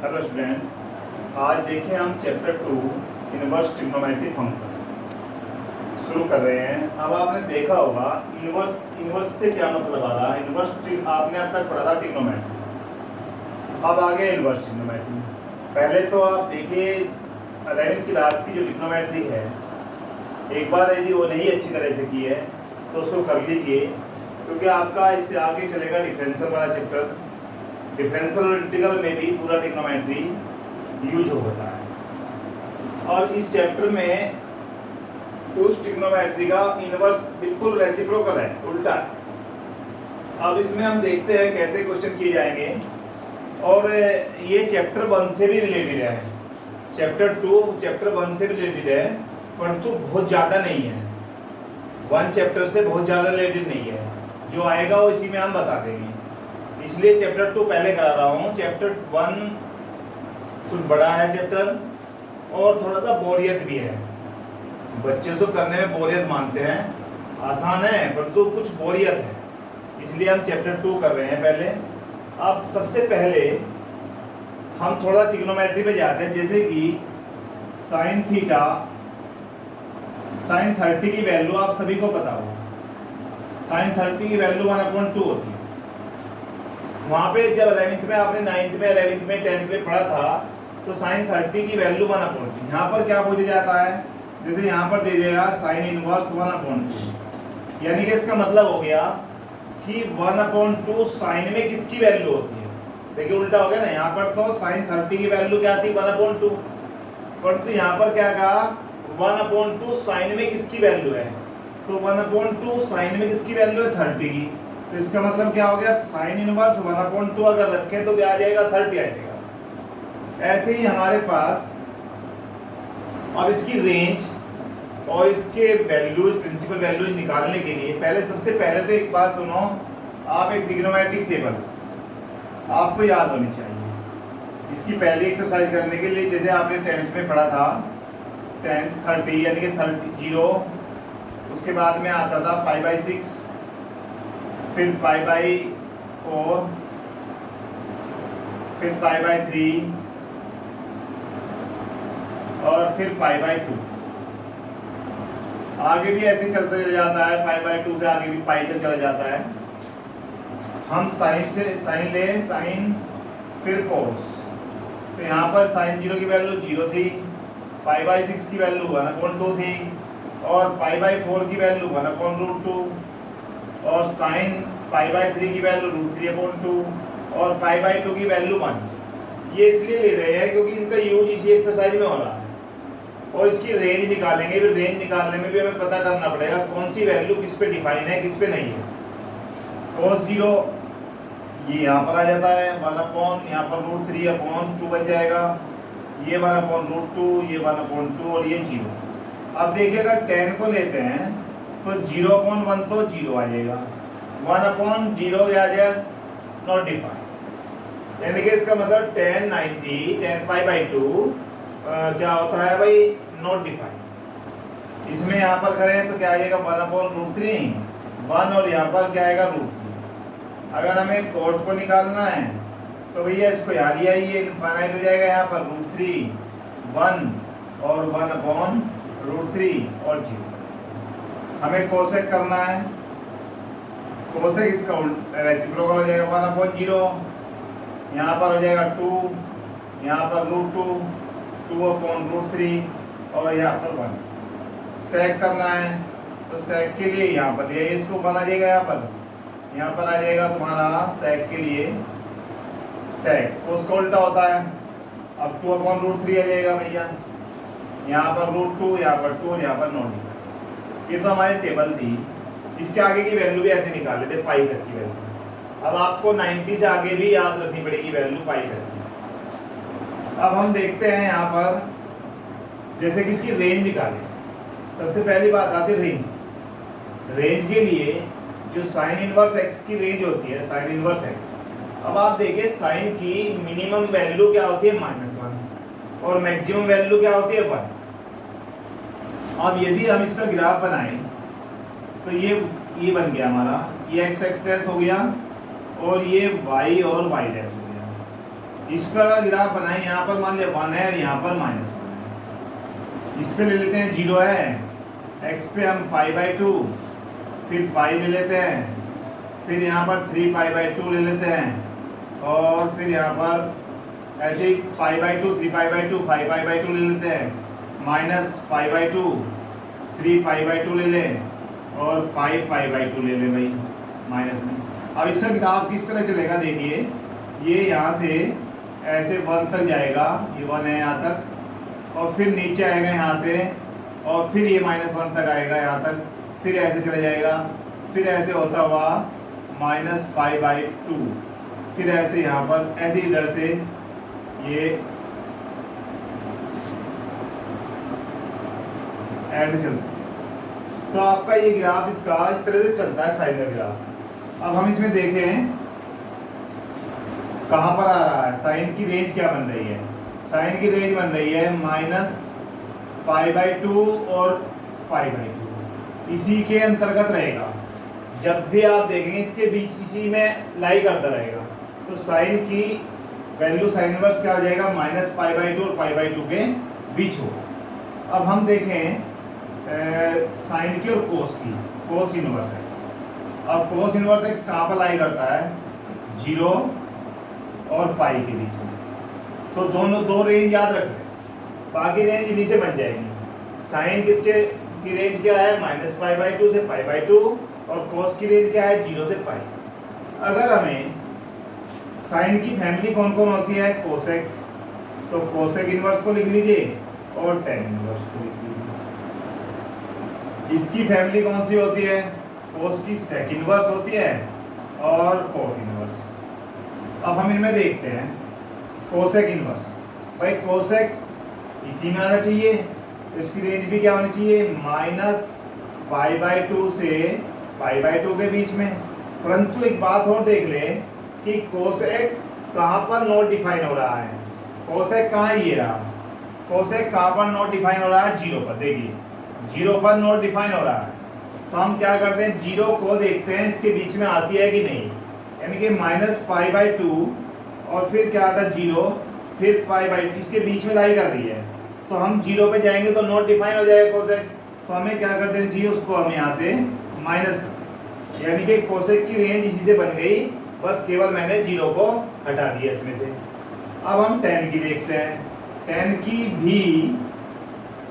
Hello student, आज देखें हम चैप्टर 2 इनवर्स ट्रिग्नोमेट्री फंक्शन शुरू कर रहे हैं। अब आपने देखा होगा इनवर्स से क्या मतलब आ रहा है। आपने अब तक पढ़ा था ट्रिग्नोमेट्री, अब आगे इनवर्स ट्रिग्नोमेट्री। पहले तो आप देखिए 11वीं क्लास की जो ट्रिग्नोमेट्री है, एक बार यदि वो नहीं अच्छी तरह से की है तो उसको कर लीजिए, क्योंकि आपका इससे आगे चलेगा डिफरेंशियल वाला चैप्टर। डिफरेंशियल और इंटीग्रल में भी पूरा ट्रिग्नोमेट्री यूज होता है। और इस चैप्टर में उस ट्रिग्नोमेट्री का इनवर्स बिल्कुल रेसिप्रोकल है, उल्टा है। अब इसमें हम देखते हैं कैसे क्वेश्चन किए जाएंगे। और ये चैप्टर 1 से भी रिलेटेड है, चैप्टर 2 चैप्टर 1 से भी रिलेटेड है, परंतु बहुत ज़्यादा नहीं है। 1 चैप्टर से बहुत ज़्यादा रिलेटेड नहीं है। जो आएगा वो इसी में हम बता देंगे, इसलिए चैप्टर 2 पहले करा रहा हूँ। चैप्टर 1 कुछ बड़ा है चैप्टर, और थोड़ा सा बोरियत भी है। बच्चे से करने में बोरियत मानते हैं, आसान है परंतु कुछ बोरियत है, इसलिए हम चैप्टर 2 कर रहे हैं पहले। अब सबसे पहले हम थोड़ा ट्रिग्नोमेट्री पे जाते हैं। जैसे कि साइन थीटा, साइन 30 की वैल्यू आप सभी को पता हो। साइन 30 की वैल्यू 1/2 होती है। वहाँ पे जब 11th में आपने 9th में 11th में 10th में पढ़ा था तो साइन 30 की वैल्यू 1/2। यहाँ पर क्या पूछा जाता है, जैसे यहाँ पर दे देगा साइन इनवर्स 1/2, यानी कि इसका मतलब हो गया कि 1/2 साइन में किसकी वैल्यू होती है। देखिए उल्टा हो गया ना, यहाँ पर तो साइन 30 की वैल्यू क्या थी 1/2, परंतु यहाँ पर क्या कहा 1/2 साइन में किसकी वैल्यू है, तो 1/2 साइन में किसकी वैल्यू है 30 की। तो इसका मतलब क्या हो गया, साइन इनवर्स 1/2 अगर रखें तो क्या आ जाएगा 30 आ जाएगा। ऐसे ही हमारे पास अब इसकी रेंज और इसके वैल्यूज, प्रिंसिपल वैल्यूज निकालने के लिए सबसे पहले तो एक बात सुनो, आप एक ट्रिग्नोमेट्रिक टेबल आपको याद होनी चाहिए। इसकी पहली एक्सरसाइज करने के लिए जैसे आपने 10th में पढ़ा था 10 यानी कि 0, उसके बाद में आता था π/6, फिर π/4, फिर π/3 और फिर π/2। आगे भी ऐसे चलते चला जाता है, π/2 से आगे भी पाई तक चला जाता है। हम साइन ले, साइन फिर कोस। तो यहाँ पर साइन 0 की वैल्यू 0 थी, π/6 की वैल्यू 1/2 थी, और π/4 की वैल्यू 1/√2, और साइन π/3 की वैल्यू √3/2, और π/2 की वैल्यू 1। ये इसलिए ले रहे हैं क्योंकि इनका यूज इसी एक्सरसाइज में हो रहा है। और इसकी रेंज निकालेंगे, फिर रेंज निकालने में भी हमें पता करना पड़ेगा कौन सी वैल्यू किस पे डिफाइन है किस पे नहीं है। cos 0 ये यहाँ पर आ जाता है 1/, यहाँ पर √3/2 बन जाएगा, ये 1/√2, ये 1/2 और ये 0। अब देखिए अगर 10 को लेते हैं तो 0/1 तो 0 आ जाएगा, 1/0 आ जाएगा नॉट डिफाइंड, यानी कि इसका मतलब 10 90 10 π/2 क्या होता है भाई, नॉट डिफाइंड। इसमें यहाँ पर करें तो क्या आ जाएगा 1/√3 1, और यहाँ पर क्या आएगा √3। अगर हमें कोड को निकालना है तो भैया इसको यहाँ लिया, ये इनफाइनाइट हो जाएगा, यहाँ पर √3 1 और 1/√3 और 0। हमें कोसेक करना है, कोसेक इसका रेसिप्रोकल हो जाएगा 1/0, यहाँ पर हो जाएगा 2, यहाँ पर √2 2/√3 और यहाँ पर 1। सेक करना है तो सेक के लिए यहाँ पर ये इसको बना जाएगा, यहाँ पर आ जाएगा तुम्हारा सेक के लिए सेक, तो उसका उल्टा होता है। अब 2/√3 आ जाएगा भैया, यहाँ पर √2, यहाँ पर 2 और यहाँ पर नॉट। ये तो हमारी टेबल थी। इसके आगे की वैल्यू भी ऐसे निकाल लेते पाई तक की वैल्यू। अब आपको 90 से आगे भी याद रखनी पड़ेगी वैल्यू पाई तक की। अब हम देखते हैं यहाँ पर जैसे कि इसकी रेंज निकालें। सबसे पहली बात आती है रेंज। रेंज के लिए जो साइन इनवर्स x की रेंज होती है, साइन इनवर्स x। अब आप देखिए साइन की मिनिमम वैल्यू क्या होती है -1 और मैक्सिमम वैल्यू क्या होती है 1। अब यदि हम इसका ग्राफ बनाएं तो ये बन गया हमारा, ये x डैश हो गया और ये y और y डैश हो गया। इस पर अगर ग्राफ बनाए, यहाँ पर मान लिया 1 है और यहाँ पर -1 है। इस पे ले लेते हैं 0 है, x पे हम π/2, फिर पाई ले लेते हैं, फिर यहाँ पर 3π/2 ले लेते हैं, और फिर यहाँ पर ऐसे ही π/2, 3π/2, 5π/2 ले लेते हैं, -π/2, 3π/2 ले लें, और 5π/2 ले लें भाई माइनस में। अब इसका ग्राफ किस तरह चलेगा देखिए, ये यहाँ से ऐसे 1 तक जाएगा, ये 1 है यहाँ तक, और फिर नीचे आएगा यहाँ से, और फिर ये -1 तक आएगा यहाँ तक, फिर ऐसे चले जाएगा, फिर ऐसे होता हुआ -π/2, फिर ऐसे यहाँ पर, ऐसे इधर से ये ऐसे चलता है। तो आपका ये ग्राफ इसका इस तरह से चलता है साइन का ग्राफ। अब हम इसमें देखें कहाँ पर आ रहा है, साइन की रेंज क्या बन रही है। साइन की रेंज बन रही है -π/2 और π/2, इसी के अंतर्गत रहेगा। जब भी आप देखेंगे इसके बीच इसी में लाई करता रहेगा, तो साइन की वैल्यू साइन इनवर्स क्या हो जाएगा, -π/2 और π/2 के बीच हो। अब हम देखें साइन की और कोस की, कोस इनवर्स एक्स। अब कोस इनवर्स एक्स कहाँ पर लाई करता है, 0 और पाई के बीच में। तो दोनों दो रेंज याद रखें, बाकी रेंज इन्हीं से बन जाएगी। साइन किसके की रेंज क्या है, -π/2 से π/2, और कोस की रेंज क्या है, 0 से पाई। अगर हमें साइन की फैमिली कौन कौन होती है, कोसेक, तो कोसेक इनवर्स को लिख लीजिए और टेन इनवर्स को लिख लीजिए। इसकी फैमिली कौन सी होती है, कोस की सेक इनवर्स होती है और कोट इनवर्स। अब हम इनमें देखते हैं कोसेक इनवर्स। भाई कोसेक इसी में आना चाहिए, तो इसकी रेंज भी क्या होनी चाहिए, -π/2 से π/2 के बीच में। परंतु एक बात और देख लें कि कोसेक कहाँ पर नॉट डिफाइन हो रहा है। कोसेक कहाँ, ये रहा कोसेक, कहाँ पर नॉट डिफाइन हो रहा है, 0 पर। देखिए 0 पर नॉट डिफाइन हो रहा है, तो हम क्या करते हैं, 0 को देखते हैं इसके बीच में आती है कि नहीं, यानी कि -π/2 और फिर क्या आता है 0, फिर π/2, इसके बीच में लाई कर रही है, तो हम 0 पे जाएंगे तो नॉट डिफाइन हो जाएगा कोसेक। तो हमें क्या कर देना चाहिए, उसको हम यहाँ से माइनस, यानी कि कोसेक की रेंज इसी से बन गई, बस केवल मैंने 0 को हटा दिया इसमें से। अब हम tan की देखते हैं, tan की भी,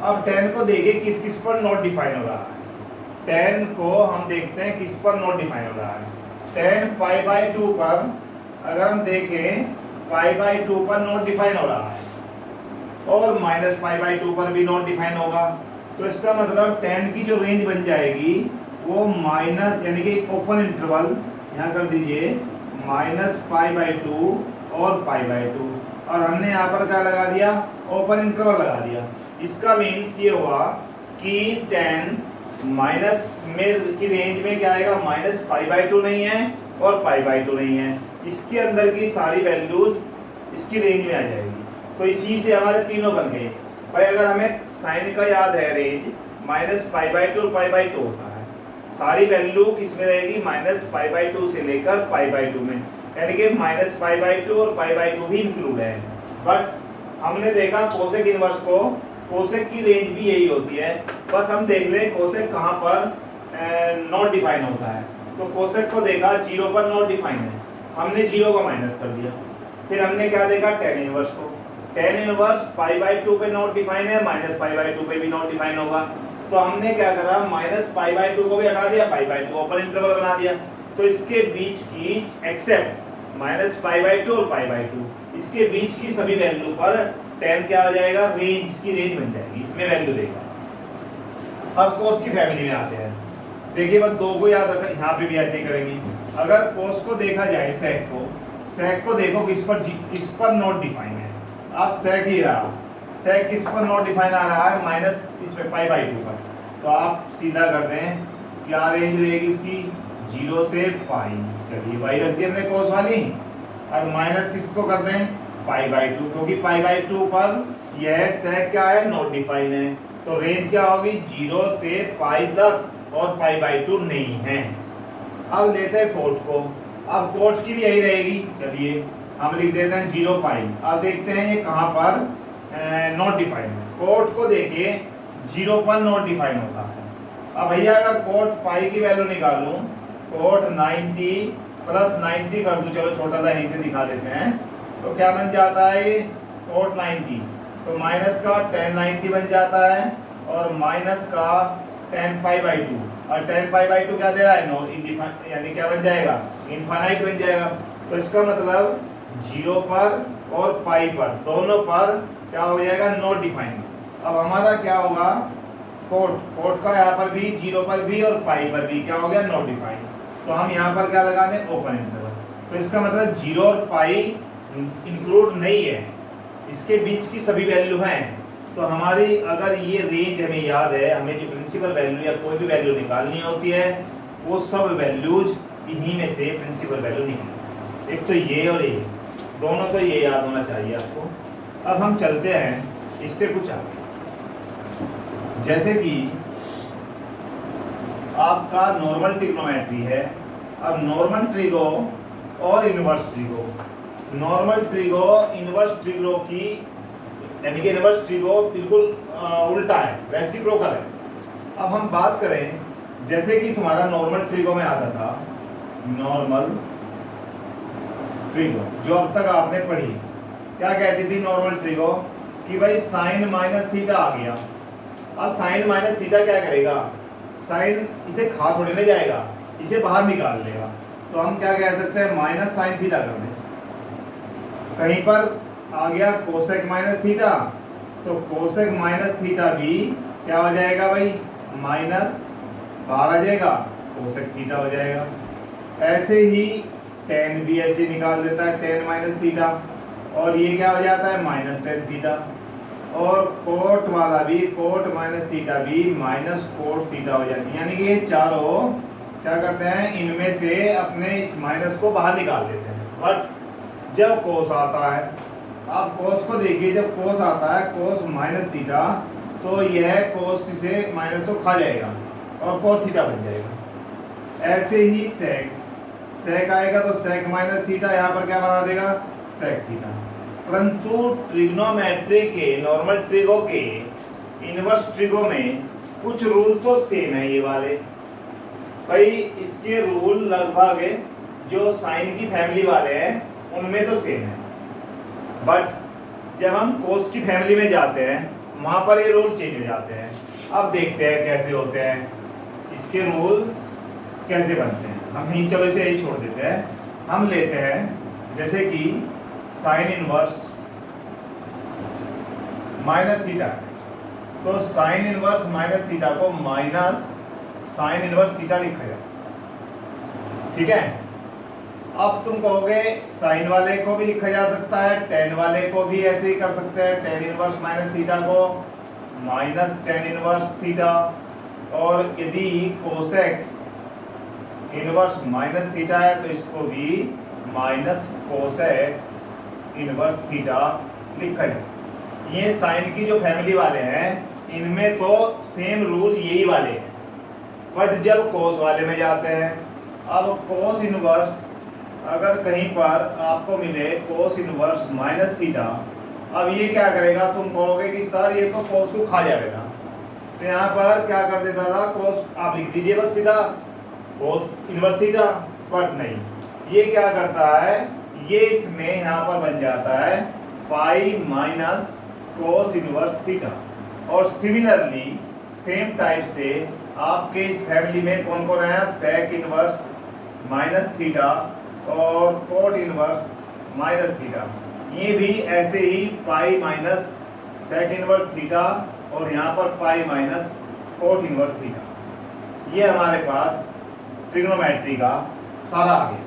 अब tan को देखें किस किस पर नॉट डिफाइन हो रहा है। tan को हम देखते हैं किस पर नॉट डिफाइन हो रहा है। tan π/2 पर अगर हम देखें, π/2 पर नॉट डिफाइन हो रहा है, और -π/2 पर भी नॉट डिफाइन होगा। तो इसका मतलब tan की जो रेंज बन जाएगी वो माइनस, यानी कि ओपन इंटरवल यहाँ कर दीजिए, -π/2 और π/2, और हमने यहाँ पर क्या लगा दिया, ओपन इंटरवल लगा दिया। इसका मीन्स ये हुआ कि tan माइनस में की रेंज में क्या आएगा, -π/2 नहीं है और π/2 नहीं है, इसके अंदर की सारी वैल्यूज इसकी रेंज में आ जाएगी। तो इसी से हमारे तीनों बन गए। भाई अगर हमें साइन का याद है, रेंज -π/2 और π/2 होता है, सारी वैल्यू किस में रहेगी, -π/2 से लेकर π/2 में, यानी कि -π/2 और π/2 भी इंक्लूड है। बट हमने देखा कोसेक इनवर्स को, कोसेक की रेंज भी यही होती है, बस हम देख लें कोसेक कहाँ पर नॉट डिफाइन होता है। तो कोसेक को देखा 0 पर नॉट डिफाइन है, हमने 0 को माइनस कर दिया। फिर हमने क्या देखा, tan इनवर्स को, tan इनवर्स π/2 पे नॉट डिफाइन है, -π/2 पे भी नॉट डिफाइन होगा। तो हमने क्या करा, -π/2 को भी हटा दिया, π/2 ओपन इंटरवल बना दिया। तो इसके बीच की एक्सेप्ट -π/2 और π/2, इसके बीच की सभी वैल्यू पर tan क्या हो जाएगा, रेंज, इसकी रेंज बन जाएगी, इसमें वैल्यू देगा। अब कोस की फैमिली में आते हैं। देखिए बस दो को याद रखें, यहाँ पे भी ऐसे ही करेंगे। अगर कोस को देखा जाए, सेक को देखो किस पर नॉट डिफाइन है। अब सेक ही रहा, सेक किस पर नॉट डिफाइन आ रहा है, माइनस इसमें π/2 पर। तो आप सीधा कर दें, क्या रेंज रहेगी इसकी, 0 से पाई। चलिए पाई रख दी हमने कोस वाली, और माइनस किसको कर दें, π/2, क्योंकि π/2 पर यह सेक क्या है, नॉट डिफाइन है। तो रेंज क्या होगी, 0 से पाई तक, और π/2 नहीं है। अब लेते हैं कोट को, अब कोट की भी यही रहेगी। चलिए हम लिख देते हैं 0 पाई। अब देखते हैं ये कहाँ पर नॉट डिफाइन है। कोट को देखिए 0 पर नॉट डिफाइन होता है। अब भैया अगर कोट पाई की वैल्यू निकालूं, कोट 90 प्लस 90 कर दूं, चलो छोटा सा यहीं से दिखा देते हैं, तो क्या बन जाता है ये कोट 90, तो माइनस का tan 90 बन जाता है और माइनस का tan पाई बाई 2, और tan पाई बाई 2 क्या दे रहा है, नो इनडिफाइन, यानी क्या बन जाएगा, इनफाइनाइट बन जाएगा। तो इसका मतलब 0 पर और पाई पर दोनों पर क्या हो जाएगा, नॉट डिफाइन। अब हमारा क्या होगा, कोट का यहाँ पर भी 0 पर भी और पाई पर भी क्या हो गया, नॉट डिफाइन। तो हम यहाँ पर क्या लगा दें, ओपन इंटरवल। तो इसका मतलब 0 और पाई इंक्लूड नहीं है, इसके बीच की सभी वैल्यू हैं। तो हमारी अगर ये रेंज हमें याद है, हमें जो प्रिंसिपल वैल्यू या कोई भी वैल्यू निकालनी होती है, वो सब वैल्यूज इन्हीं में से प्रिंसिपल वैल्यू निकले। एक तो ये और ये दोनों, तो ये याद होना चाहिए आपको। अब हम चलते हैं इससे कुछ आगे। जैसे कि आपका नॉर्मल ट्रिग्नोमेट्री है। अब नॉर्मल ट्रिगो और inverse trigo, normal trigo inverse trigo की, यानी कि इनवर्स ट्रिगो बिल्कुल उल्टा है, रेसिप्रोकल है। अब हम बात करें, जैसे कि तुम्हारा नॉर्मल ट्रिगो में आता था, नॉर्मल ट्रिगो जो अब तक आपने पढ़ी, क्या कहती थी नॉर्मल ट्रिगो, कि भाई साइन माइनस थीटा आ गया। अब साइन माइनस थीटा क्या करेगा, साइन इसे खा थोड़ी ना जाएगा, इसे बाहर निकाल लेगा। तो हम क्या कह सकते हैं, माइनस साइन थीटा कर दें। कहीं पर आ गया कोसेक माइनस थीटा, तो कोसेक माइनस थीटा भी क्या हो जाएगा भाई, माइनस बाहर आ जाएगा, कोसेक थीटा हो जाएगा। ऐसे ही टेन भी ऐसे निकाल देता है, टेन माइनस थीटा, और ये क्या हो जाता है, माइनस टेन थीटा। और कोट वाला भी, कोट माइनस थीटा भी माइनस कोट थीटा हो जाती है। यानी कि ये चारों क्या करते हैं, इनमें से अपने इस माइनस को बाहर निकाल देते हैं। बट जब कोस आता है, आप कोस को देखिए, जब कोस आता है, कोस माइनस थीटा, तो यह कोस से माइनस को खा जाएगा और कोस थीटा बन जाएगा। ऐसे ही सेक, सेक आएगा तो सेक माइनस थीटा, यहाँ पर क्या बना देगा, सेक थीटा। परंतु ट्रिग्नोमेट्री के, नॉर्मल ट्रिगो के इनवर्स ट्रिगो में कुछ रूल तो सेम है ये वाले भाई। इसके रूल लगभग जो साइन की फैमिली वाले हैं उनमें तो सेम है, बट जब हम कोस की फैमिली में जाते हैं वहां पर ये रूल चेंज हो जाते हैं। अब देखते हैं कैसे होते हैं, इसके रूल कैसे बनते हैं। हम यही, चलो इसे यही छोड़ देते हैं। हम लेते हैं जैसे कि साइन इनवर्स माइनस थीटा, तो साइन इनवर्स माइनस थीटा को माइनस साइन इनवर्स थीटा लिखा जा सकता, ठीक है। अब तुम कहोगे साइन वाले को भी लिखा जा सकता है, टेन वाले को भी ऐसे ही कर सकते हैं, टेन इनवर्स माइनस थीटा को माइनस टेन इनवर्स थीटा, और यदि कोसेक इनवर्स माइनस थीटा है तो इसको भी माइनस कोसेक इनवर्स थीटा लिखा जा सकता है। ये साइन की जो फैमिली वाले हैं इनमें तो सेम रूल यही वाले हैं, बट जब कोस वाले में जाते हैं, अब कोस इनवर्स अगर कहीं पर आपको मिले कोस इनवर्स माइनस थीटा, अब ये क्या करेगा, तुम कहोगे कि सर ये तो कोस को खा जाएगा, तो यहाँ पर क्या कर देता था, कोस आप लिख दीजिए बस सीधा कोस इनवर्स थीटा, बट नहीं, ये क्या करता है, ये इसमें यहाँ पर बन जाता है pi minus cos inverse theta. और सिमिलरली सेम टाइप से आपके इस फैमिली में कौन कौन आया, सेक इनवर्स माइनस थीटा और कोट इनवर्स माइनस थीटा, ये भी ऐसे ही pi minus sec inverse theta और यहाँ पर pi minus cot inverse theta. ये हमारे पास ट्रिग्नोमेट्री का सारा आ गया।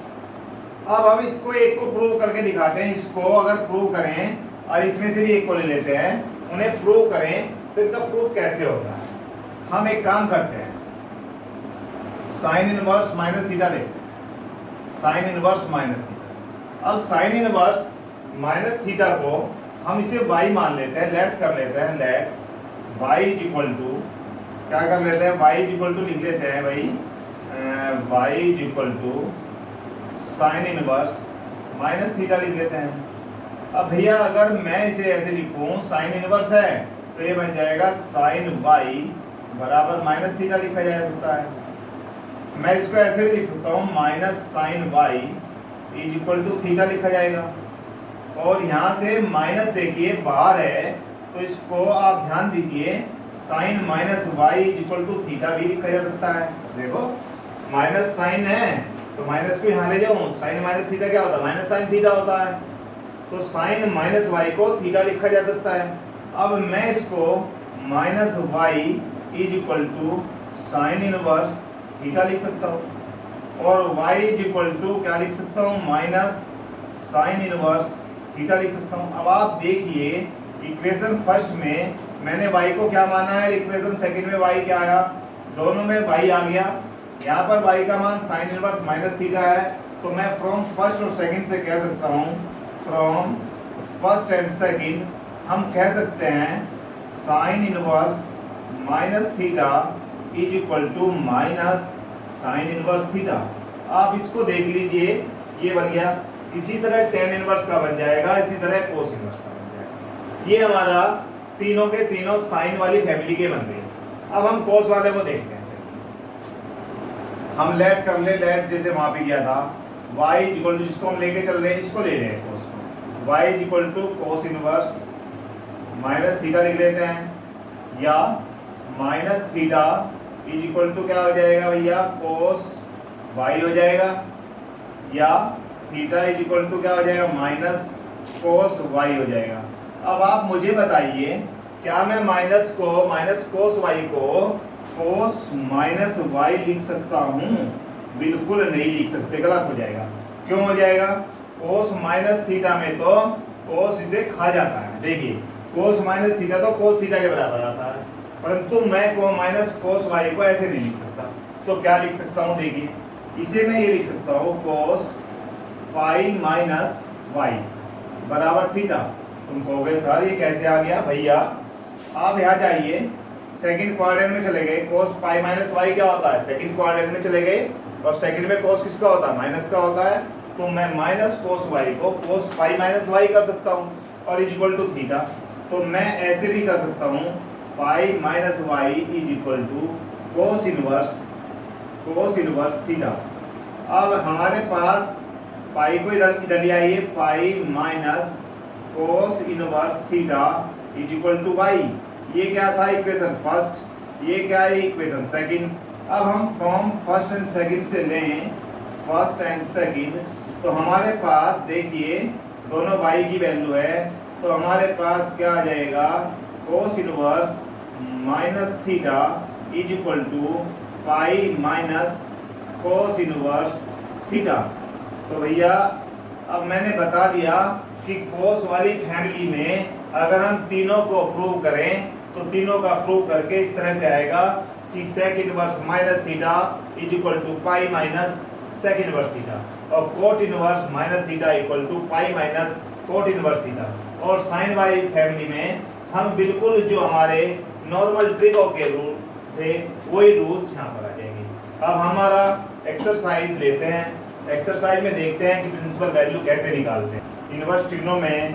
अब हम इसको एक को प्रूव करके दिखाते हैं। इसको अगर प्रूव करें और इसमें से भी एक को ले लेते हैं, उन्हें प्रूव करें तो इनका प्रूफ कैसे होता है। हम एक काम करते हैं, साइन इनवर्स माइनस थीटा लेते हैं, साइन इनवर्स माइनस थीटा। अब साइन इनवर्स माइनस थीटा को हम इसे y मान लेते हैं, लेट कर लेते हैं, let y is equal to, क्या कर लेते हैं, y इज इक्वल टू लिख लेते हैं भाई, y is equal to sine inverse minus theta लिख लेते हैं। अब भैया अगर मैं इसे ऐसे लिखूं, साइन इनवर्स है तो ये बन जाएगा साइन वाई बराबर माइनस थीटा लिखा जा सकता है। मैं इसको ऐसे भी लिख सकता हूँ, minus sine y is equal to theta लिखा जाएगा। और यहाँ से माइनस देखिए बाहर है तो इसको आप ध्यान दीजिए, sine minus y is equal to theta भी लिखा जा सकता है। देखो माइनस साइन है तो माइनस को यहाँ ले जाऊँ, साइन माइनस थीटा क्या होता है, माइनस साइन थीटा होता है। तो साइन माइनस वाई को थीटा लिखा जा सकता है। अब मैं इसको minus y is equal to sine inverse theta लिख सकता हूँ और y इज इक्वल टू क्या लिख सकता हूँ, माइनस साइन इनवर्स थीटा लिख सकता हूँ। अब आप देखिए इक्वेशन फर्स्ट में मैंने y को क्या माना है, इक्वेशन सेकंड में y क्या आया, दोनों में y आ गया। यहाँ पर y का मान साइन इनवर्स माइनस थीटा है तो मैं फ्रॉम फर्स्ट और सेकंड से कह सकता हूँ, फ्रॉम फर्स्ट एंड सेकंड हम कह सकते हैं sine inverse minus theta is equal to minus sine inverse theta. आप इसको देख लीजिए, ये बन गया। इसी तरह टेन इनवर्स का बन जाएगा, इसी तरह कोस इनवर्स का बन जाएगा। ये हमारा तीनों के तीनों साइन वाली फैमिली के बन गए। अब हम कोस वाले को देखते हैं। चलिए हम लेट कर ले, लेट जैसे वहां पे किया था, y इज इक्वल टू, जिसको हम लेके चल रहे हैं इसको ले रहे हैं कोस को, y is equal to cos inverse minus theta लिख लेते हैं, या minus theta is equal to क्या हो जाएगा भैया, कोस y हो जाएगा, या थीटा इज इक्वल टू क्या हो जाएगा, माइनस कोस y हो जाएगा। अब आप मुझे बताइए, क्या मैं माइनस कोस y को कोस माइनस y लिख सकता हूँ? बिल्कुल नहीं लिख सकते, गलत हो जाएगा। क्यों हो जाएगा? कोस माइनस थीटा में तो कोस इसे खा जाता है। देखिए कोस माइनस थीटा तो कोस थीटा के बराबर आता है, परंतु मैं को माइनस कोस y को ऐसे नहीं लिख सकता। तो क्या लिख सकता हूँ, देखिए इसे मैं ये लिख सकता हूँ, कोस पाई माइनस y बराबर थीटा। तुम कहोगे सर ये कैसे आ गया? भैया आप यहाँ जाइए, सेकंड क्वाड्रेंट में चले गए, कोस पाई माइनस y क्या होता है, सेकंड क्वाड्रेंट में चले गए और सेकंड में कोस किसका होता है, माइनस का होता है। तो मैं माइनस कोस y को कोस पाई माइनस y कर सकता हूँ और इज इक्वल टू थीटा। तो मैं ऐसे भी कर सकता हूँ, pi minus y is equal to cos inverse theta. अब हमारे पास पाई को इधर ले आइए, pi minus cos inverse theta is equal to y। ये क्या था, इक्वेशन फर्स्ट, ये क्या है, इक्वेशन सेकंड। अब हम फ्रॉम फर्स्ट एंड सेकंड से लें, फर्स्ट एंड सेकंड, तो हमारे पास देखिए दोनों y की वैल्यू है, तो हमारे पास क्या आ जाएगा, cos inverse minus theta is equal to pi minus cos inverse theta. तो भैया अब मैंने बता दिया कि कोस वाली फैमिली में अगर हम तीनों को प्रूव करें तो तीनों का प्रूव करके इस तरह से आएगा कि sec inverse minus theta is equal to pi minus sec inverse theta, और cot inverse minus theta equal to pi minus cot inverse theta. और साइन वाली फैमिली में हम बिल्कुल जो हमारे नॉर्मल ट्रिगो के रूल थे वही रूल्स यहाँ पर आ जाएंगे। अब हमारा एक्सरसाइज लेते हैं, एक्सरसाइज में देखते हैं कि प्रिंसिपल वैल्यू कैसे निकालते हैं। इनवर्स ट्रिग्नो में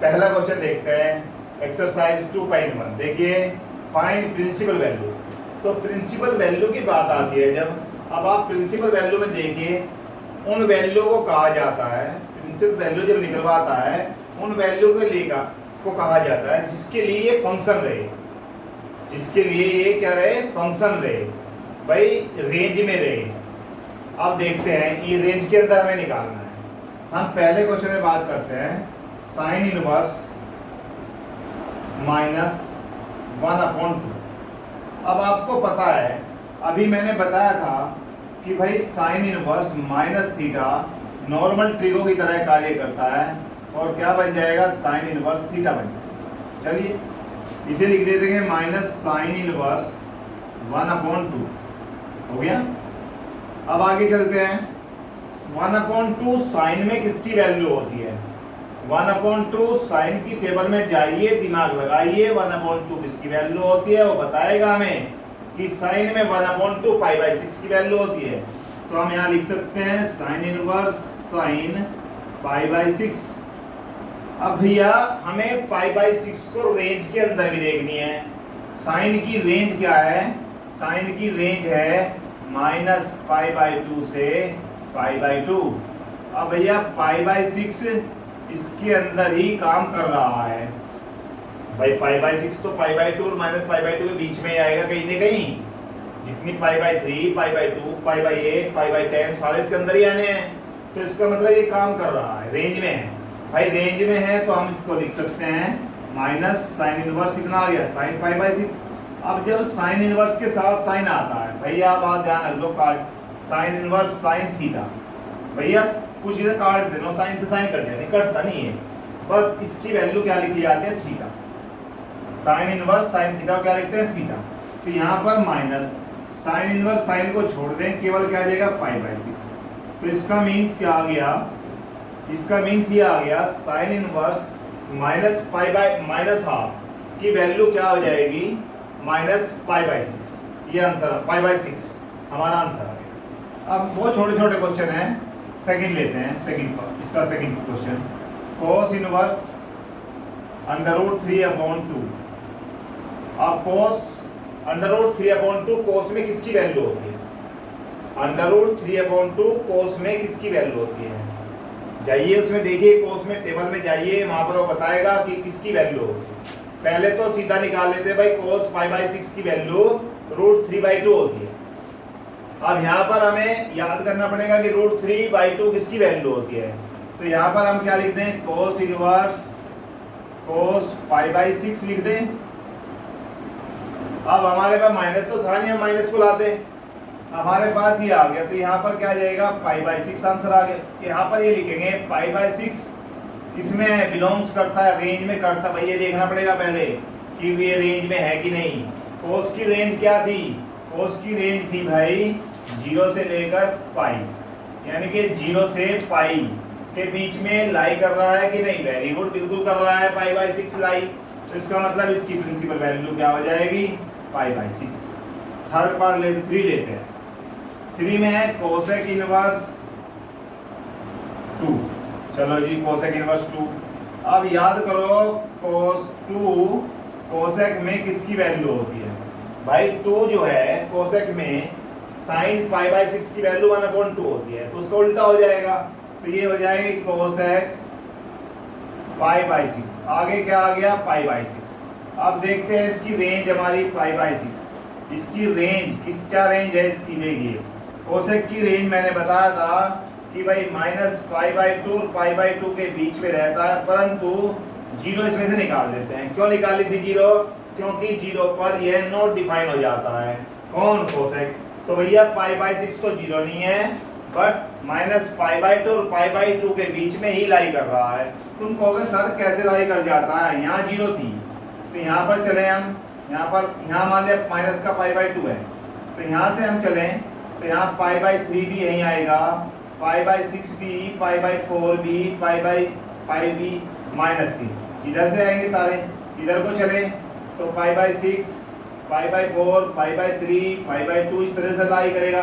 पहला क्वेश्चन देखते हैं, एक्सरसाइज 2.1। देखिए फाइंड प्रिंसिपल वैल्यू। तो प्रिंसिपल वैल्यू की बात आती है जब, अब आप प्रिंसिपल वैल्यू में देखिए उन वैल्यू को कहा जाता है, प्रिंसिपल वैल्यू जब निकलवाता है उन वैल्यू को लेकर को कहा जाता है जिसके लिए ये फंक्शन रहे, जिसके लिए ये क्या रहे, फंक्शन रहे, भाई रेंज में रहे। अब देखते हैं ये रेंज के अंदर हमें निकालना है। हम पहले क्वेश्चन में बात करते हैं साइन इनवर्स माइनस 1/2। अब आपको पता है, अभी मैंने बताया था कि भाई sign inverse minus theta normal trigo की तरह कार्य करता है और क्या बन जाएगा, साइन इनवर्स थीटा बन जाएगा। चलिए इसे लिख देते हैं माइनस साइन इनवर्स 1/2 हो गया। अब आगे चलते हैं, 1/2 साइन में किसकी वैल्यू होती है, 1/2 साइन की टेबल में जाइए, दिमाग लगाइए, 1/2 किसकी वैल्यू होती है वो बताएगा हमें कि साइन में 1/2 पाई/6 की वैल्यू होती है। तो हम यहाँ लिख सकते हैं sine inverse sine pi by 6। अब भैया हमें पाई बाई 6 को रेंज के अंदर भी देखनी है। साइन की रेंज क्या है? साइन की रेंज है -π/2 से π/2। अब भैया π/6 इसके अंदर ही काम कर रहा है भाई। π/6 तो π/2 और -π/2 के बीच में ही आएगा कहीं ना कहीं। जितनी π/3 π/2 π/8 π/10 सारे इसके अंदर ही आने हैं। तो इसका मतलब ये काम कर रहा है, रेंज में है भाई। रेंज में है तो हम इसको लिख सकते हैं माइनस साइन इनवर्स कितना आ गया? साइन π/6। अब जब साइन इनवर्स के साथ साइन आता है भैया, आप बात ध्यान रख लो, काट साइन इनवर्स साइन थीटा। भैया कुछ इधर काट देना, साइन से साइन कट जाए, कटता नहीं है, बस इसकी वैल्यू क्या लिखी जाती है? Theta. Sine inverse sine theta क्या लिखते हैं? थीटा। तो यहाँ पर माइनस साइन इनवर्स साइन को छोड़ दें, केवल क्या आ जाएगा? π/6। तो इसका मीन्स क्या आ गया? इसका मीन्स ये आ गया साइन इनवर्स -π/-½ की वैल्यू क्या हो जाएगी? -π/6। ये आंसर है, π/6 हमारा आंसर आ गया। अब वो छोटे छोटे क्वेश्चन हैं, सेकंड लेते हैं। सेकंड इसका सेकंड क्वेश्चन, cos इनवर्स √3/2। अब cos √3/2 cos में किसकी वैल्यू होती है? √3/2 cos में किसकी वैल्यू होती है? जाइए उसमें देखिए, cos में टेबल में जाइए, वहां पर वो बताएगा कि किसकी वैल्यू होती है। पहले तो सीधा निकाल लेते हैं भाई, cos π/6 की वैल्यू √3/2 होती है। अब यहाँ पर हमें याद करना पड़ेगा कि √3/2 किसकी वैल्यू होती है। तो यहाँ पर हम क्या लिख दें? cos इनवर्स cos π/6 लिख दें। अब हमारे पास माइनस तो था नहीं, हम माइनस को लाते, हमारे पास ये आ गया। तो यहाँ पर क्या आ जाएगा? π/6 आंसर आ गया। यहाँ पर ये लिखेंगे π/6 इसमें बिलोंग्स करता है, रेंज में करता है भाई। ये देखना पड़ेगा पहले कि ये रेंज में है कि नहीं। cos की रेंज क्या थी? cos की रेंज थी भाई 0 से लेकर पाई, यानी कि 0 से पाई के बीच में लाई कर रहा है कि नहीं? वेरी गुड, बिल्कुल कर रहा है, π/6 लाई। तो इसका मतलब इसकी प्रिंसिपल वैल्यू क्या हो जाएगी? π/6। थर्ड पार्ट लेते 3 लेते हैं। 3 में है कोसेक इनवर्स 2। चलो जी, कोसेक इनवर्स 2। अब याद करो cos 2 कोसेक में किसकी वैल्यू होती है? भाई 2 जो है कोसेक में साइन π/6 की वैल्यू 1/2 होती है, तो उसका उल्टा हो जाएगा। तो ये हो जाएगी कोसेक π/6। आगे क्या आ गया? π/6। अब देखते हैं इसकी रेंज हमारी π/6। इसकी रेंज क्या रेंज है इसकी? देखिए कोसेक की रेंज मैंने बताया था कि भाई -π/2 और π/2 के बीच में रहता है, परंतु 0 इसमें से निकाल देते हैं। क्यों निकाली थी 0? क्योंकि 0 पर यह नॉट डिफाइन हो जाता है। कौन? कोसेक। तो भैया π/6 तो 0 नहीं है, बट -π/2 और π/2 के बीच में ही लाई कर रहा है। तुम कहोगे सर कैसे लाई कर जाता है? यहाँ 0 थी, तो यहाँ पर चले हम, यहाँ मान लिया माइनस का π/2 है, तो यहाँ से हम चलें तो यहाँ π/3 भी यहीं आएगा, π/6 भी, π/4 भी, π/5 भी माइनस की इधर से आएंगे सारे। इधर को चले तो π/6 π/4 π/3 π/2 इस तरह से लाई करेगा।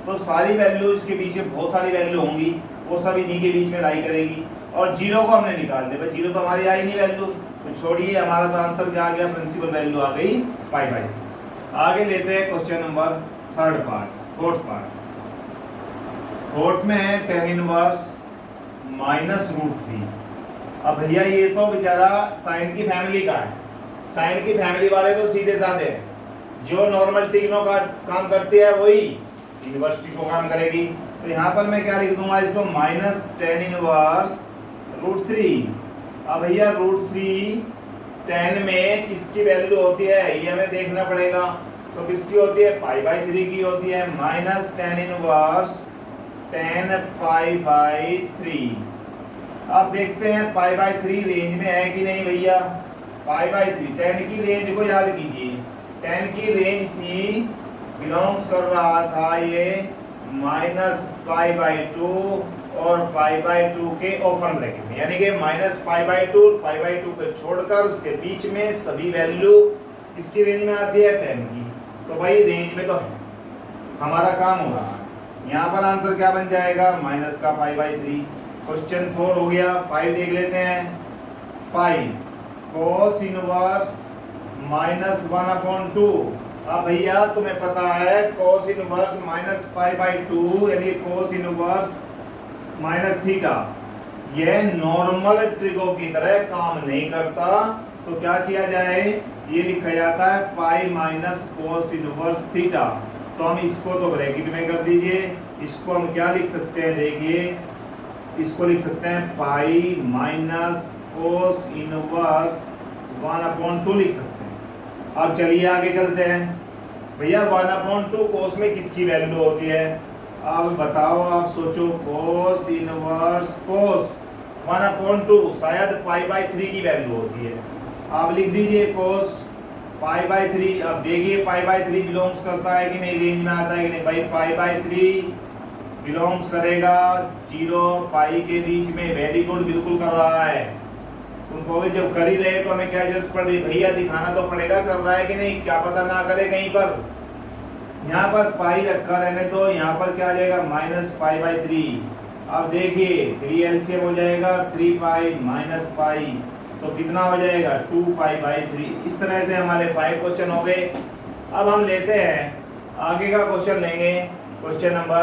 तो सारी वैल्यू इसके पीछे बहुत सारी वैल्यू होंगी, वो सब इन्हीं के बीच में लाई करेगी। और 0 को हमने निकाल दिया भाई, 0 तो हमारी आई नहीं वैल्यू, तो छोड़िए, हमारा तो आंसर क्या आ गया? प्रिंसिपल वैल्यू आ गई π/6। आगे लेते हैं question number fourth part. Fourth में है tan इनवर्स -√3। अब भैया ये तो बेचारा साइन की फैमिली का है। साइन की फैमिली वाले तो सीधे साधे हैं, जो नॉर्मल टिग्नो का काम करती है वही इनवर्सिटी को काम करेगी। तो यहाँ पर मैं क्या लिख दूंगा इसको? -tan inverse √3। अब भैया √3 tan में किसकी वैल्यू होती है ये हमें देखना पड़ेगा। तो किसकी होती है? π/3 की होती है। -tan inverse tan π/3। अब देखते हैं π/3 रेंज में है कि नहीं भैया। π/3 tan की रेंज को याद कीजिए, tan की रेंज थी, बिलोंग्स कर रहा था ये -π/2 और π/2 के ओपन ब्रैकेट में, यानी कि -π/2 और π/2 को छोड़कर उसके बीच में सभी वैल्यू इसकी रेंज में आती है tan की। तो भाई रेंज में तो है, हमारा काम हो रहा है। यहाँ पर आंसर क्या बन जाएगा? माइनस का π/3। क्वेश्चन 4 हो गया। 5 देख लेते हैं। 5 cos इनवर्स -1/2। अब भैया तुम्हें पता है cos इनवर्स -π/2 यानी cos इनवर्स माइनस थीटा, यह नॉर्मल ट्रिगो की तरह काम नहीं करता। तो क्या किया जाए, ये लिखा जाता है pi minus cos inverse theta. तो हम इसको तो ब्रैकेट में कर दीजिए, इसको हम क्या लिख सकते हैं, देखिए इसको लिख सकते हैं पाई माइनस cos इनवर्स 1/2 लिख सकते हैं। अब चलिए आगे चलते हैं। भैया 1/2 cos में किसकी वैल्यू होती है, अब बताओ, आप सोचो। cos इनवर्स cos 1/2 शायद π/3 की वैल्यू होती है। आप लिख दीजिए cos π/3। अब देखिए π/3 बिलोंग्स करता है कि नहीं, रेंज में आता है कि नहीं। भाई π/3 बिलोंग्स करेगा 0 पाई के बीच में। वेरी गुड, बिल्कुल कर रहा है। तुम कहोगे जब कर ही रहे तो हमें क्या जरूरत पड़ रही, भैया दिखाना तो पड़ेगा कर रहा है कि नहीं, क्या पता ना करे कहीं पर। यहाँ पर पाई रखा रहने तो यहाँ पर क्या आ जाएगा -π/3। अब देखिए 3 एलसीएम हो जाएगा 3 पाई माइनस पाई, तो कितना हो जाएगा 2 π/3। इस तरह से हमारे 5 क्वेश्चन हो गए। अब हम लेते हैं आगे का क्वेश्चन लेंगे, क्वेश्चन नंबर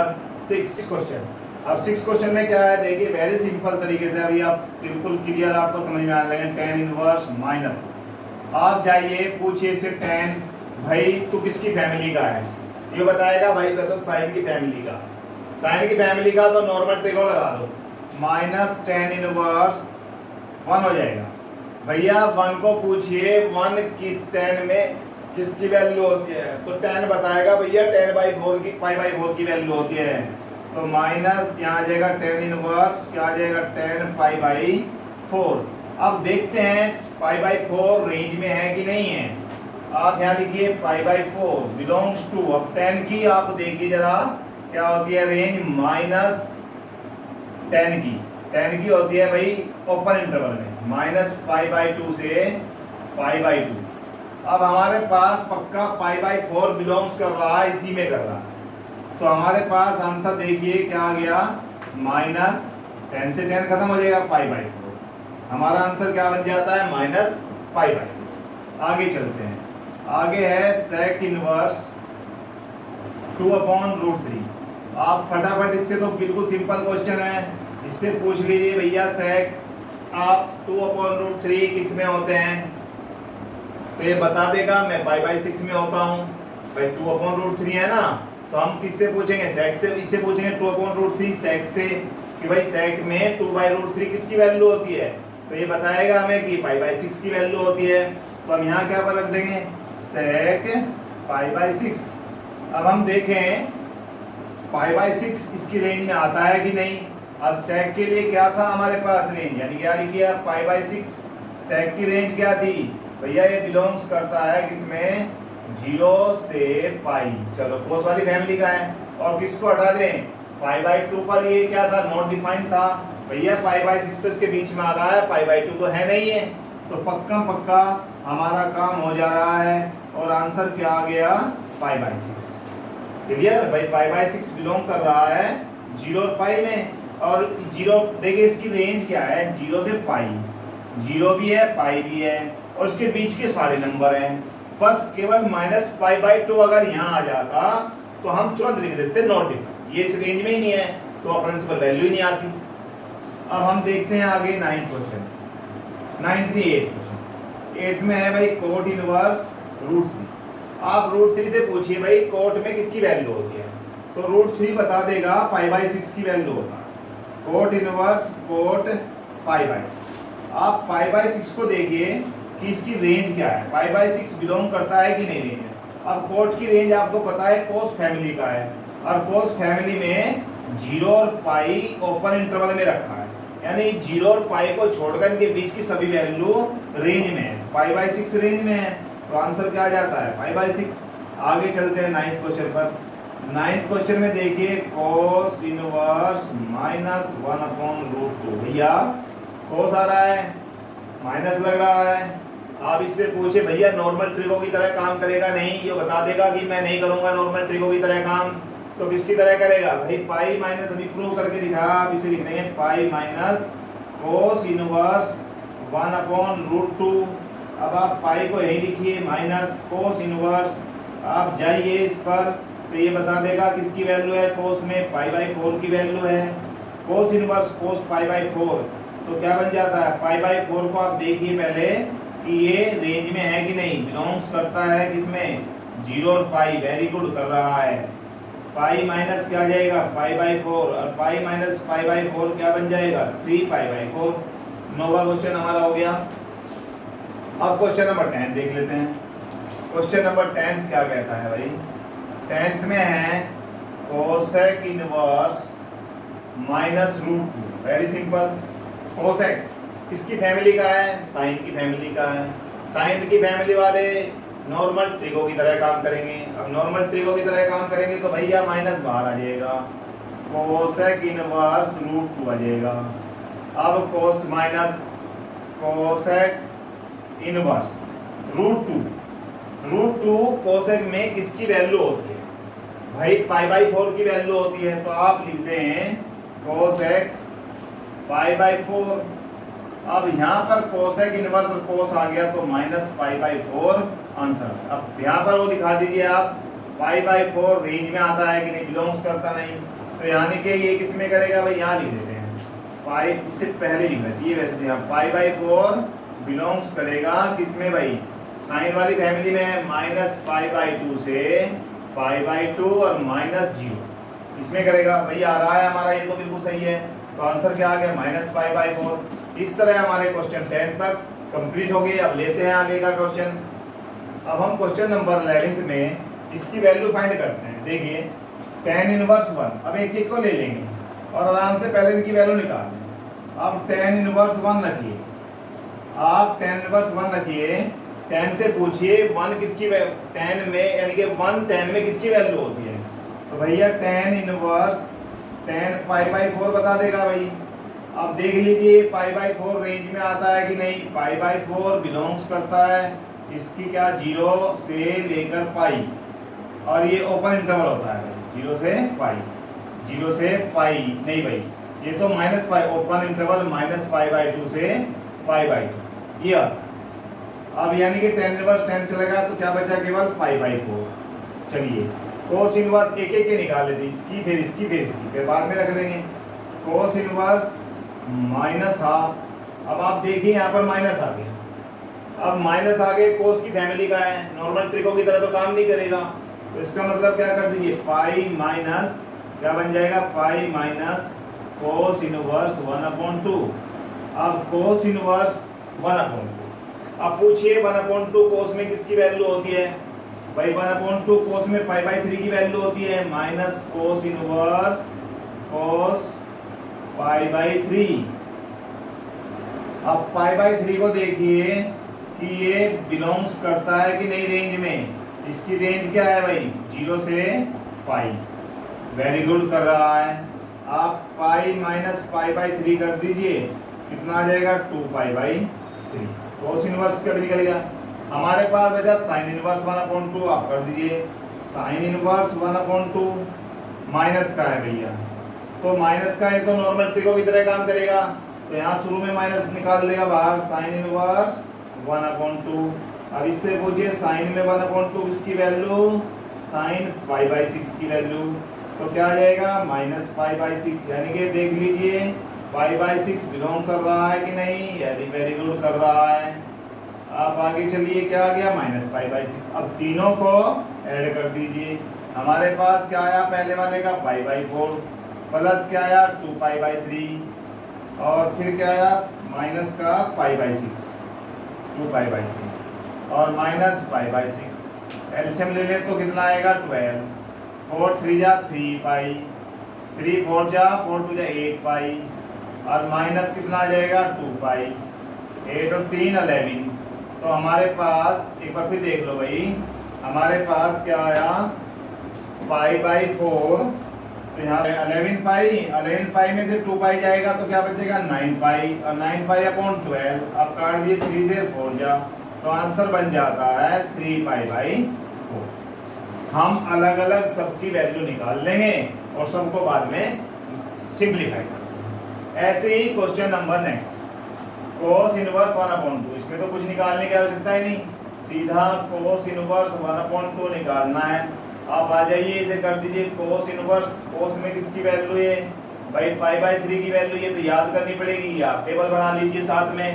6 क्वेश्चन। अब 6 क्वेश्चन में क्या है, देखिए वेरी सिंपल तरीके से अभी आप बिल्कुल क्लियर आपको समझ में आने लगे। tan इनवर्स माइनस, आप जाइए पूछिए से tan, भाई तू किसकी फैमिली का है, ये बताएगा भाई तो साइन की फैमिली का। साइन की फैमिली का तो नॉर्मल ट्रिगो लगा दो, माइनस tan इनवर्स 1 हो जाएगा। भैया 1 को पूछिए 1 किस tan में किसकी वैल्यू होती है, तो tan बताएगा भैया tan/4 की π/4 की वैल्यू होती है। तो माइनस क्या आ जाएगा tan इनवर्स, क्या आ जाएगा tan π/4। अब देखते हैं π/4 रेंज में है कि नहीं है। आप यहाँ लिखिए π/4 बिलोंग्स टू, अब tan की आप देखिए जरा क्या होती है रेंज, माइनस tan की होती है भाई ओपन इंटरवल में -π/2 से π/2। अब हमारे पास पक्का π/4 बिलोंग्स कर रहा है, इसी में कर रहा है। तो हमारे पास आंसर देखिए क्या आ गया, -tan से tan खत्म हो जाएगा π/4। हमारा आंसर क्या बन जाता है -π/2। आगे चलते हैं, आगे है sec इनवर्स 2/√3। आप फटाफट इससे, तो बिल्कुल सिंपल क्वेश्चन है, इससे पूछ लीजिए भैया sec आप 2/√3 किस में होते हैं, तो ये बता देगा मैं π/6 में होता हूँ। भाई 2/√3 है ना, तो हम किससे पूछेंगे, sec से। इससे पूछेंगे 2/√3 sec से कि भाई sec में 2/√3 किसकी वैल्यू होती है, तो ये बताएगा हमें कि π/6 की वैल्यू होती है। तो हम यहाँ क्या पर रख देंगे sec π/6। अब हम देखें π/6 इसकी रेंज में आता है कि नहीं। अब sec के लिए क्या था हमारे पास रेंज, यानी क्या लिखिए π/6, sec की रेंज क्या थी भैया, ये बिलोंग्स करता है किसमें, 0 से पाई। चलो cos वाली फैमिली का है, और किसको हटा दें, π/2 पर ये क्या था, नॉट डिफाइंड था। भैया π/6 तो इसके बीच में आ रहा है, π/2 तो है नहीं है, तो पक्का हमारा काम हो जा रहा है। और आंसर क्या आ गया, π/6। क्लियर भाई, π/6 बिलोंग कर रहा है 0 और पाई में। और 0 देखिए इसकी रेंज क्या है, 0 से पाई, 0 भी है पाई भी है, और इसके बीच के सारे नंबर हैं। बस केवल -π/2 अगर यहाँ आ जाता तो हम तुरंत लिख देते नॉट डिफाइंड, ये इस रेंज में ही नहीं है तो प्रिंसिपल वैल्यू ही नहीं आती। अब हम देखते हैं आगे 9th question, 8th question. 8th में है भाई कोट इनवर्स √3। आप √3 से पूछिए भाई कोट में किसकी वैल्यू होती है, तो √3 बता देगा π/6 की वैल्यू होता है। Cot inverse cot π/6। आप π/6 को देखिए कि इसकी रेंज क्या है, π/6 बिलोंग करता है कि नहीं रेंज में। अब कोट की रेंज आपको पता है कोस फैमिली का है, और कोस फैमिली में 0 और पाई ओपन इंटरवल में रखा है, यानी 0 और पाई को छोड़कर इनके बीच की सभी वैल्यू रेंज में है, π/6 रेंज में है। तो आंसर क्या आ जाता है π/6। आगे चलते हैं 9th क्वेश्चन पर। 9th क्वेश्चन में देखिए cos इनवर्स -1/√2। भैया cos आ रहा है, माइनस लग रहा है। आप इससे पूछे भैया नॉर्मल ट्रिगो की तरह काम करेगा नहीं, ये बता देगा कि मैं नहीं करूंगा नॉर्मल ट्रिगो की तरह काम। तो किसकी तरह करेगा भाई, पाई माइनस, अभी प्रूव करके दिखा, आप इसे लिख देंगे पाई माइनस कोस इनवर्स 1/√2। अब आप पाई को यही लिखिए माइनस कोस इनवर्स, आप जाइए इस पर तो ये बता देगा किसकी वैल्यू है, कोस में पाई/4 की वैल्यू है। कोस इनवर्स कोस पाई/4 तो क्या बन जाता है, पाई/4 को आप देखिए पहले कि ये रेंज में है कि नहीं, बिलोंग्स करता है किसमें, 0 और पाई, वेरी गुड कर रहा है। पाई माइनस क्या जाएगा पाई/4 और पाई माइनस पाई/4 क्या बन जाएगा 3 पाई/4। नौवां क्वेश्चन हमारा हो गया। अब क्वेश्चन नंबर 10 देख लेते हैं। क्वेश्चन नंबर 10 क्या कहता है भाई, 10th में है cosec inverse -√2। Very simple, cosec किसकी फैमिली का है, साइन की फैमिली का है। साइन की फैमिली वाले नॉर्मल ट्रिगो की तरह काम करेंगे। अब नॉर्मल ट्रिगो की तरह काम करेंगे तो भैया माइनस बाहर आ जाएगा, कोसेक इनवर्स √2 आ जाएगा। अब कोस माइनस कोसेक इनवर्स √2 कोसेक में किसकी वैल्यू होती है भाई, पाई/4 की वैल्यू होती है। तो आप लिखते हैं कोसेक पाई/4। अब यहाँ पर कोसेक इनवर्स और कोस आ गया तो माइनस पाई/4 आंसर। अब यहाँ पर वो दिखा दीजिए आप, पाई/4 रेंज में आता है कि नहीं, बिलोंग्स करता नहीं, तो यानी कि ये किस में करेगा भाई, यहाँ लिख देते हैं पाई, इससे पहले लिखना चाहिए वैसे तो, यहाँ पाई/4 बिलोंग्स करेगा किसमें भाई, साइन वाली फैमिली में, -पाई/2 से पाई/2 और -0 इसमें करेगा भाई, आ रहा है हमारा, ये तो बिल्कुल सही है। तो आंसर क्या आ गया -पाई/4। इस तरह हमारे क्वेश्चन 10 तक कंप्लीट हो गए। अब लेते हैं आगे का क्वेश्चन। अब हम क्वेश्चन नंबर 11 में इसकी वैल्यू फाइंड करते हैं। देखिए tan इनवर्स 1, अब एक एक को ले लेंगे और आराम से पहले इनकी वैल्यू निकाल लें। अब tan इनवर्स 1 रखिए, आप tan इनवर्स 1 रखिए, tan से पूछिए 1 किसकी, tan में यानी कि 1 tan में किसकी वैल्यू होती है, तो भैया tan इनवर्स tan पाई/4 बता देगा भाई। अब देख लीजिए पाई/4 रेंज में आता है कि नहीं, पाई/4 बिलोंग्स करता है इसकी क्या, 0 से लेकर पाई, और ये ओपन इंटरवल होता है 0 से पाई, 0 से पाई नहीं भाई, ये तो माइनस पाई, ओपन इंटरवल -पाई/2 से पाई/2 ये। अब यानी कि tan इनवर्स 10 चलेगा तो क्या बचा, केवल पाई/4। चलिए कोस इनवर्स एक एक के निकाल लेते, इसकी फिर इसकी फिर इसकी, फिर बाद में रख देंगे। Cos inverse -12। अब आप देखिए यहाँ पर माइनस आ गया, अब माइनस आगे कोस की फैमिली का है, नॉर्मल ट्रिको की तरह तो काम नहीं करेगा, तो इसका मतलब क्या कर दीजिए, पाई माइनस क्या बन जाएगा, पाई माइनस कोस इनवर्स 1/2। अब कोस इनवर्स 1/2, अब पूछिए 1/2 कोस में किसकी वैल्यू होती है भाई, 1/2 कोस में पाई/3 की वैल्यू होती है, माइनस कोस इनवर्स कोस पाई/3। अब पाई/3 को देखिए कि ये बिलोंग्स करता है कि नहीं रेंज में, इसकी रेंज क्या है भाई, 0 से पाई, वेरी गुड कर रहा है। आप पाई माइनस पाई/3 कर दीजिए, कितना आ जाएगा 2 पाई/3। कोस इनवर्स क्या निकलेगा, हमारे पास बचा साइन इनवर्स 1/2, आप कर दीजिए साइन इनवर्स 1/2, माइनस का है भैया, तो माइनस का है तो नॉर्मल ट्रिको की तरह काम करेगा, तो यहाँ शुरू में माइनस निकाल देगा बाहर, साइन इनवर्स 1/2। अब इससे पूछिए साइन में 1/2 किसकी वैल्यू, साइन पाई/6 की वैल्यू, तो क्या आ जाएगा -पाई/6, यानी कि देख लीजिए पाई/6 बिलोंग कर रहा है कि नहीं, यानी वेरी गुड कर रहा है। आप आगे चलिए, क्या आ गया -पाई/6। अब तीनों को ऐड कर दीजिए, हमारे पास क्या आया पहले वाले का पाई/4, प्लस क्या आया 2 पाई/3, और फिर क्या आया माइनस का पाई/6 2 पाई/3 और माइनस पाई/6। एलसीएम ले लें तो कितना आएगा 12, 4 3 जा 3 पाई, 3 4 जा 4 2 जा 8 पाई, और माइनस कितना आ जाएगा 2 पाई, 8 और 3 11। तो हमारे पास एक बार फिर देख लो भाई, हमारे पास क्या आया पाई/4, तो यहाँ 11 पाई में से 2 पाई जाएगा तो क्या बचेगा 9 पाई, और 9 पाई/12। अब काट दिए 3 से 4 जा, तो आंसर बन जाता है 3 पाई/4। हम अलग अलग सबकी वैल्यू निकाल लेंगे और सबको बाद में सिंप्लीफाई कर देंगे। ऐसे ही question number next, cos inverse 1/2, इसमें तो कुछ निकालने की आवश्यकता ही नहीं, सीधा cos इनवर्स 1/2 निकालना है। आप आ जाइए, इसे कर दीजिए cos इनवर्स, cos में किसकी वैल्यू है भाई π/3 की वैल्यू, ये तो याद करनी पड़ेगी, आप टेबल बना लीजिए साथ में।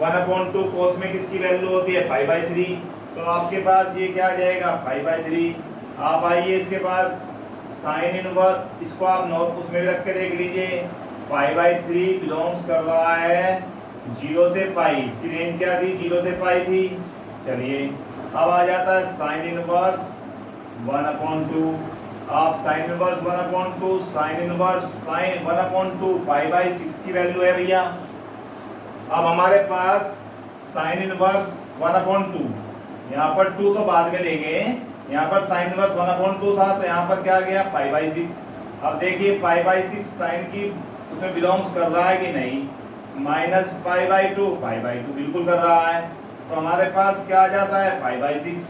1/2 cos में किसकी वैल्यू होती है π/3, तो आपके पास ये क्या आ जाएगा π/3। आप आइए इसके पास साइन इनवर्स, इसको आप नोट उसमें भी रख के देख लीजिए, π/3 बिलोंग्स कर रहा है 0 से पाई, इसकी रेंज क्या थी 0 से पाई थी। चलिए अब आ जाता है साइन इनवर्स 1/2, आप sine inverse 1/2, sine inverse sine 1/2 π/6 की वैल्यू है भैया। अब हमारे पास साइन इनवर्स 1/2, यहाँ पर 2 तो बाद में लेंगे, यहाँ पर साइन इनवर्स 1/2 था तो यहाँ पर क्या गया π/6। अब देखिए π/6 साइन की उसमें बिलोंग्स कर रहा है कि नहीं, -π/2 बिल्कुल कर रहा है, तो हमारे पास क्या आ जाता है π/6।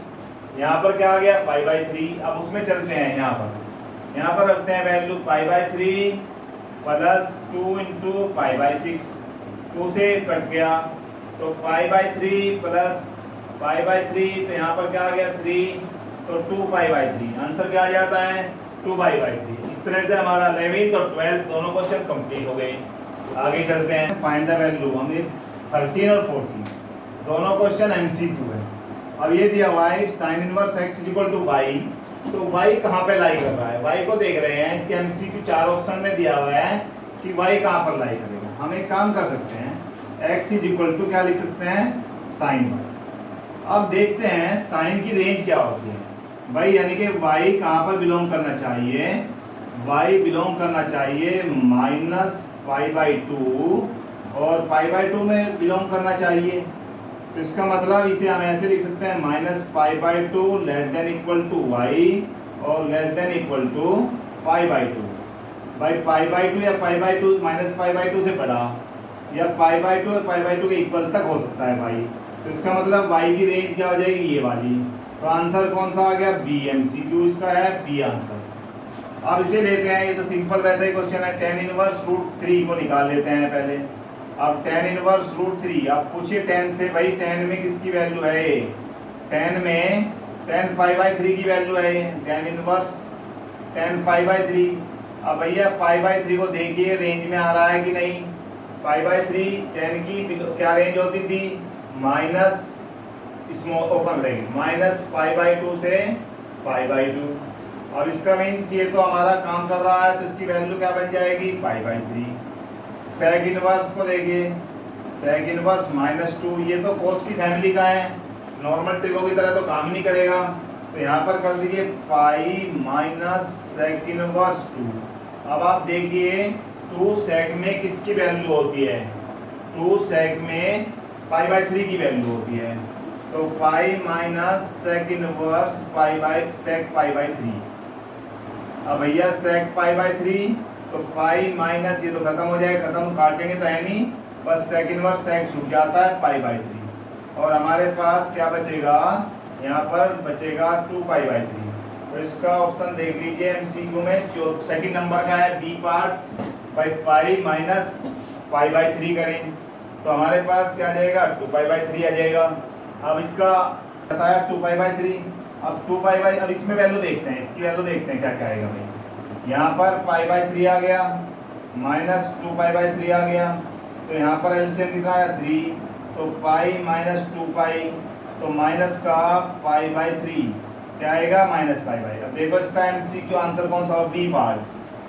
यहाँ पर क्या आ गया π/3। अब उसमें चलते हैं, यहाँ पर रखते हैं वैल्यू π/3 प्लस 2 इंटू π/6, 2 से कट गया तो π/3 प्लस π/3, तो यहाँ पर क्या आ गया 3, तो 2π/3, आंसर क्या आ जाता है 2π/3। इस तरह से हमारा 11th और 12th दोनों क्वेश्चन कंप्लीट हो गए। आगे चलते हैं, फाइंड द वैल्यू, हमें 13 और 14 दोनों क्वेश्चन एमसीक्यू है। अब ये दिया y sin inverse x = y, तो y कहाँ पे लाई कर रहा है, y को देख रहे हैं, इसके एमसीक्यू 4 ऑप्शन में दिया हुआ है कि y कहाँ पर लाई करेगा। हम एक काम कर सकते हैं, x = क्या लिख सकते हैं sin y। अब देखते हैं साइन की रेंज क्या होती है भाई, यानी कि y कहाँ पर बिलोंग करना चाहिए, y बिलोंग करना चाहिए -π/2 और π/2 में बिलोंग करना चाहिए। तो इसका मतलब इसे हम ऐसे लिख सकते हैं -π/2 <= y और <= π/2। भाई π/2 या π/2 -π/2 से बड़ा या π/2 और π/2 के इक्वल तक हो सकता है भाई, तो इसका मतलब y की रेंज क्या हो जाएगी ये वाली। तो आंसर कौन सा आ गया बी, एमसीक्यू इसका है बी आंसर। अब इसे लेते हैं, ये तो सिंपल वैसा ही क्वेश्चन है, tan इनवर्स √3 को निकाल लेते हैं पहले। अब tan इनवर्स √3, आप पूछिए tan से, भाई tan में किसकी वैल्यू है, tan में tan π/3 की वैल्यू है, tan इनवर्स tan π/3। अब भैया π/3 को देखिए रेंज में आ रहा है कि नहीं, π/3 tan की क्या रेंज होती थी, माइनस स्मॉल ओपन ब्रैकेट -π/2 से π/2। अब इसका मीन्स ये तो हमारा काम कर रहा है, तो इसकी वैल्यू क्या बन जाएगी π/3। सेक इनवर्स को देखिए, सेक इनवर्स -2, ये तो कोस की फैमिली का है, नॉर्मल ट्रिगो की तरह तो काम नहीं करेगा, तो यहाँ पर कर दीजिए पाई सेक इनवर्स 2। अब आप देखिए 2 सेक में किसकी वैल्यू होती है, 2 सेक में π/3 की वैल्यू होती है, तो पाई सेक इनवर्स सेक π/3। अब भैया सेक π/3, तो पाई माइनस ये तो खत्म हो जाएगा, खत्म काटेंगे तो है नहीं, बस सेक इनवर्स सेक छूट जाता है π/3 और हमारे पास क्या बचेगा, यहाँ पर बचेगा 2π/3। तो इसका ऑप्शन देख लीजिए एमसीक्यू में, जो सेकंड नंबर का है बी पार्ट, पाई माइनस π/3 करें तो हमारे पास क्या आ जाएगा 2π/3 आ जाएगा। अब इसका बताया 2π/3, अब 2π/, अब इसमें वैल्यू देखते हैं, इसकी वैल्यू देखते हैं क्या क्या आएगा भाई। यहाँ पर π/3 आ गया, माइनस 2π/3 आ गया, तो यहाँ पर एलसीएम कितना आया 3, तो पाई -2π, तो माइनस का π/3 क्या आएगा -π/। अब देखो इसका एमसीक्यू आंसर कौन सा हो, बी पार्ट।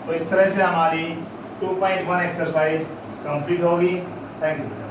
तो इस तरह से हमारी 2.1 एक्सरसाइज कंप्लीट होगी। Thank you.